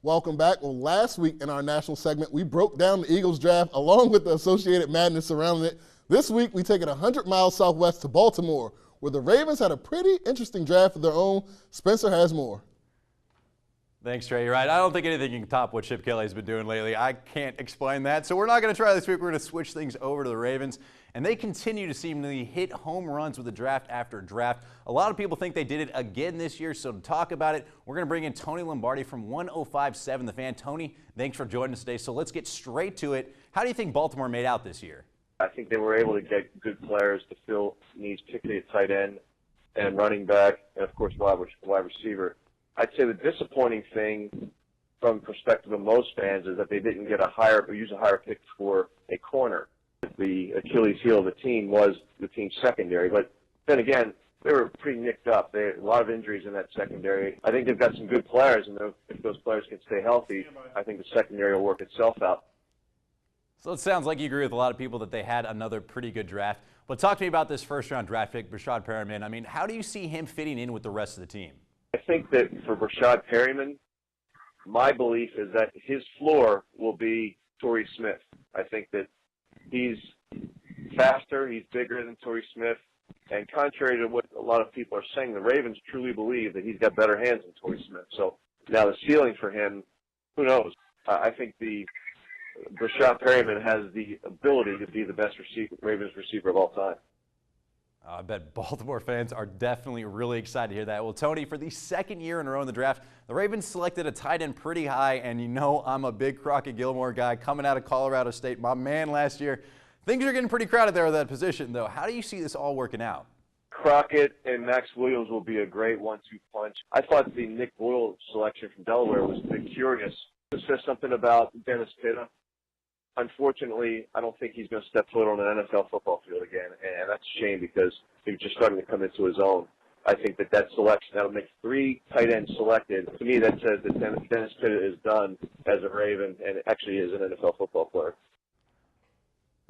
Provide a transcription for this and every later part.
Welcome back. Well, last week in our national segment, we broke down the Eagles draft along with the associated madness surrounding it. This week, we take it 100 miles southwest to Baltimore, where the Ravens had a pretty interesting draft of their own. Spencer has more. Thanks, Trey. You're right. I don't think anything can top what Chip Kelly's been doing lately. I can't explain that. So we're not going to try this week. We're going to switch things over to the Ravens. And they continue to seemingly hit home runs with the draft after draft. A lot of people think they did it again this year. So to talk about it, we're going to bring in Tony Lombardi from 105.7 The Fan. Tony, thanks for joining us today. So let's get straight to it. How do you think Baltimore made out this year? I think they were able to get good players to fill needs, particularly at tight end and running back, and of course wide receiver. I'd say the disappointing thing from the perspective of most fans is that they didn't use a higher pick for a corner. The Achilles heel of the team was the team's secondary, but then again, they were pretty nicked up. They had a lot of injuries in that secondary. I think they've got some good players, and if those players can stay healthy, I think the secondary will work itself out. So it sounds like you agree with a lot of people that they had another pretty good draft. But talk to me about this first-round draft pick, Breshad Perriman. I mean, how do you see him fitting in with the rest of the team? I think that for Breshad Perriman, my belief is that his floor will be Torrey Smith. I think that he's faster, he's bigger than Torrey Smith, and contrary to what a lot of people are saying, the Ravens truly believe that he's got better hands than Torrey Smith. So now the ceiling for him, who knows? I think Breshad Perriman has the ability to be the best Ravens receiver of all time. I bet Baltimore fans are definitely really excited to hear that. Well, Tony, for the second year in a row in the draft, the Ravens selected a tight end pretty high, and you know I'm a big Crockett Gilmore guy coming out of Colorado State, my man last year. Things are getting pretty crowded there with that position, though. How do you see this all working out? Crockett and Max Williams will be a great 1-2 punch. I thought the Nick Boyle selection from Delaware was a bit curious. It says something about Dennis Pitta. Unfortunately, I don't think he's going to step foot on an NFL football field again, and that's a shame because he's just starting to come into his own. I think that selection, that'll make 3 tight ends selected. To me, that says that Dennis Pitta is done as a Raven and actually is an NFL football player.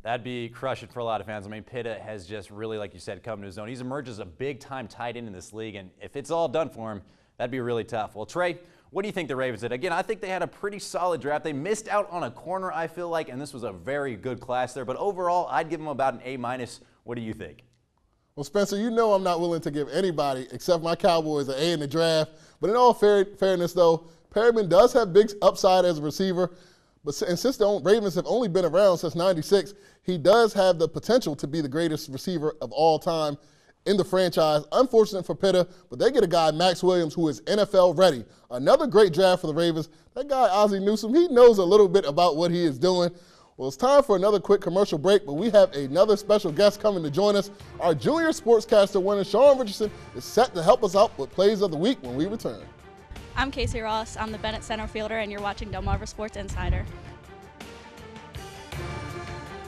That'd be crushing for a lot of fans. I mean, Pitta has just really, like you said, come to his own. He's emerged as a big-time tight end in this league, and if it's all done for him, that'd be really tough. Well, Trey, what do you think the Ravens did? Again, I think they had a pretty solid draft. They missed out on a corner, I feel like, and this was a very good class there. But overall, I'd give them about an A-. What do you think? Well, Spencer, you know I'm not willing to give anybody except my Cowboys an A in the draft. But in all fairness, though, Perriman does have big upside as a receiver. And since the Ravens have only been around since '96, he does have the potential to be the greatest receiver of all time in the franchise. Unfortunate for Pitta, but they get a guy, Max Williams, who is NFL ready. Another great draft for the Ravens. That guy, Ozzie Newsome, he knows a little bit about what he is doing. Well, it's time for another quick commercial break, but we have another special guest coming to join us. Our junior sportscaster winner, Sean Richardson, is set to help us out with plays of the week when we return. I'm Casey Ross. I'm the Bennett center fielder, and you're watching Delmarva Sports Insider.